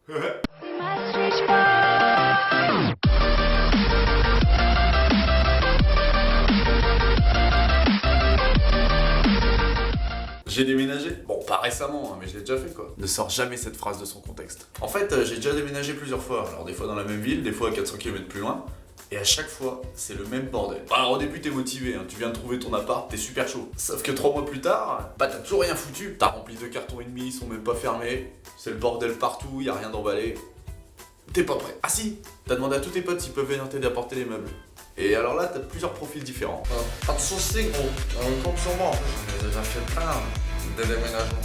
J'ai déménagé. Bon, pas récemment, hein, mais je l'ai déjà fait quoi. Ne sors jamais cette phrase de son contexte. En fait, j'ai déjà déménagé plusieurs fois. Alors des fois dans la même ville, des fois à 400 km plus loin. Et à chaque fois, c'est le même bordel. Alors au début, t'es motivé, hein. Tu viens de trouver ton appart, t'es super chaud. Sauf que 3 mois plus tard, bah t'as toujours rien foutu. T'as rempli 2 cartons et demi, ils sont même pas fermés. C'est le bordel partout, y a rien d'emballé. T'es pas prêt. Ah si, t'as demandé à tous tes potes s'ils peuvent venir t'aider à porter les meubles. Et alors là, t'as plusieurs profils différents. Pas de soucis gros, compte sur moi, en fait j'en ai déjà fait plein des déménagements.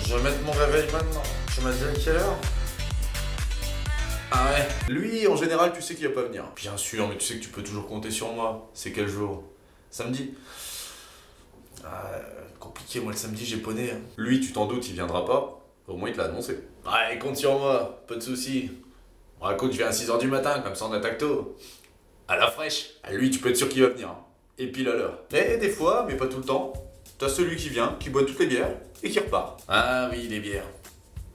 Je vais mettre mon réveil maintenant. Tu m'as dit à quelle heure? Ah ouais. Lui, en général, tu sais qu'il va pas venir. Bien sûr, mais tu sais que tu peux toujours compter sur moi. C'est quel jour? Samedi? Compliqué, moi le samedi j'ai poney. Hein. Lui, tu t'en doutes, il viendra pas. Au moins il te l'a annoncé. Ouais, compte sur moi, pas de soucis. Bon, écoute, je viens à 6h du matin, comme ça on attaque tôt. À la fraîche. Ah, lui, tu peux être sûr qu'il va venir. Hein. Et pile à l'heure. Et des fois, mais pas tout le temps, t'as celui qui vient, qui boit toutes les bières et qui repart. Ah oui, les bières.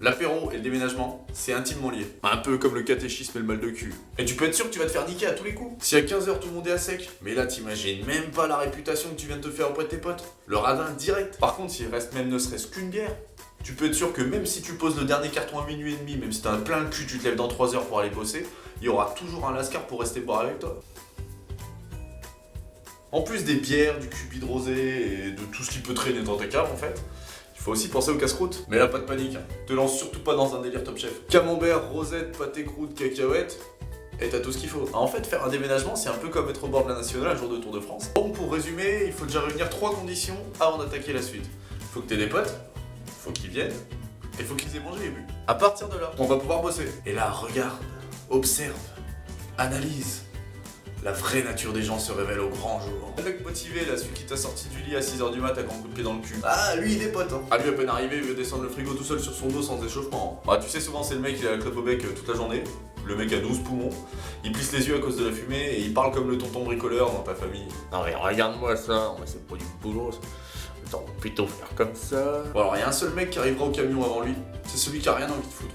L'apéro et le déménagement, c'est intimement lié. Un peu comme le catéchisme et le mal de cul. Et tu peux être sûr que tu vas te faire niquer à tous les coups. Si à 15h tout le monde est à sec, mais là t'imagines même pas la réputation que tu viens de te faire auprès de tes potes. Le radin direct. Par contre, s'il reste même ne serait-ce qu'une bière, tu peux être sûr que même si tu poses le dernier carton à minuit et demi, même si t'as un plein le cul, tu te lèves dans 3 heures pour aller bosser, il y aura toujours un lascar pour rester boire avec toi. En plus des bières, du cupide rosé et de tout ce qui peut traîner dans ta cave en fait, il faut aussi penser aux casse-croûtes. Mais là, pas de panique, hein. Te lance surtout pas dans un délire Top Chef. Camembert, rosette, pâté croûte, cacahuètes, et t'as tout ce qu'il faut. En fait, faire un déménagement, c'est un peu comme être au bord de la Nationale un jour de Tour de France. Bon, pour résumer, il faut déjà réunir 3 conditions avant d'attaquer la suite. Il faut que t'aies des potes, faut qu'ils viennent, et faut qu'ils aient mangé et bu. À partir de là, on va pouvoir bosser. Et là, regarde, observe, analyse. La vraie nature des gens se révèle au grand jour. Le mec motivé, là, celui qui t'a sorti du lit à 6h du mat à grand coup de pied dans le cul. Ah, lui, il est pote, hein. Ah, lui, à peine arrivé, il veut descendre le frigo tout seul sur son dos sans échauffement. Bah, tu sais, souvent, c'est le mec qui a la clope au bec toute la journée. Le mec a 12 poumons. Il plisse les yeux à cause de la fumée et il parle comme le tonton bricoleur dans ta famille. Non mais regarde-moi ça, c'est pas du boulot. Attends, on peut plutôt faire comme ça. Bon, alors, il y a un seul mec qui arrivera au camion avant lui. C'est celui qui a rien envie de foutre.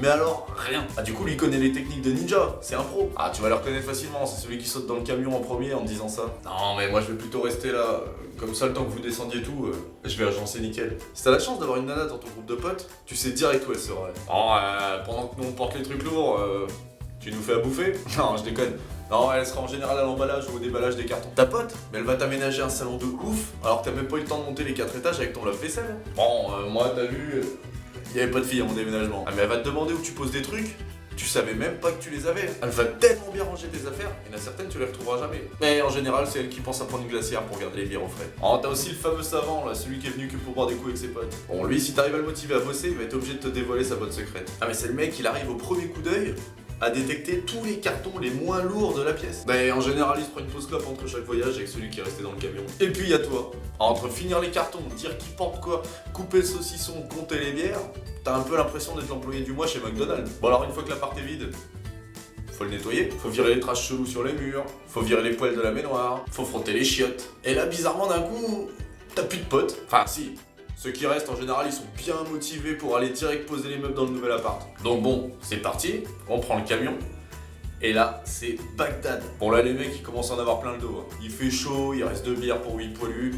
Mais alors, rien. Ah, du coup, lui, il connaît les techniques de ninja, c'est un pro. Ah, tu vas le reconnaître facilement, c'est celui qui saute dans le camion en premier en me disant ça. Non, mais moi, je vais plutôt rester là. Comme ça, le temps que vous descendiez tout, je vais agencer nickel. Si t'as la chance d'avoir une nana dans ton groupe de potes, tu sais direct où elle sera. Oh, pendant que nous, on porte les trucs lourds, tu nous fais à bouffer? Non, je déconne. Non, elle sera en général à l'emballage ou au déballage des cartons. Ta pote, mais elle va t'aménager un salon de ouf, alors que t'as même pas eu le temps de monter les 4 étages avec ton lave-vaisselle. Bon, moi, t'as vu... Il y avait pas de fille à mon déménagement. Ah mais elle va te demander où tu poses des trucs, tu savais même pas que tu les avais. Elle va tellement bien ranger tes affaires, il y en a certaines tu les retrouveras jamais. Mais en général c'est elle qui pense à prendre une glacière pour garder les bières au frais. Oh t'as aussi le fameux savant là, celui qui est venu que pour boire des coups avec ses potes. Bon lui si t'arrives à le motiver à bosser, il va être obligé de te dévoiler sa botte secrète. Ah mais c'est le mec, il arrive au premier coup d'œil à détecter tous les cartons les moins lourds de la pièce. Ben en général il se prend une pause clope entre chaque voyage avec celui qui est resté dans le camion. Et puis il y a toi. Entre finir les cartons, dire qui porte quoi, couper le saucisson, compter les bières, t'as un peu l'impression d'être l'employé du mois chez McDonald's. Bon alors une fois que l'appart est vide, faut le nettoyer, faut virer les traces cheloues sur les murs, faut virer les poêles de la baignoire, faut frotter les chiottes. Et là bizarrement d'un coup, t'as plus de potes. Enfin si, ceux qui restent en général ils sont bien motivés pour aller direct poser les meubles dans le nouvel appart. Donc bon, c'est parti, on prend le camion. Et là, c'est Bagdad. Bon là les mecs ils commencent à en avoir plein le dos. Hein. Il fait chaud, il reste 2 bières pour 8 poilus.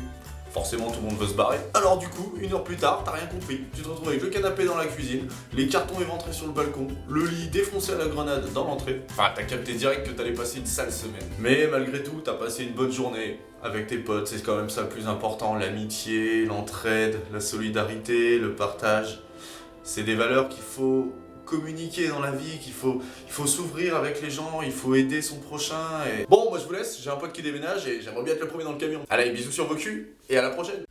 Forcément tout le monde veut se barrer. Alors du coup, 1 heure plus tard, t'as rien compris. Tu te retrouves avec le canapé dans la cuisine, les cartons éventrés sur le balcon, le lit défoncé à la grenade dans l'entrée. Enfin, t'as capté direct que t'allais passer une sale semaine. Mais malgré tout, t'as passé une bonne journée avec tes potes. C'est quand même ça le plus important. L'amitié, l'entraide, la solidarité, le partage. C'est des valeurs qu'il faut communiquer dans la vie, qu'il faut s'ouvrir avec les gens, il faut aider son prochain et... Bon, moi je vous laisse, j'ai un pote qui déménage et j'aimerais bien être le premier dans le camion. Allez, bisous sur vos culs et à la prochaine.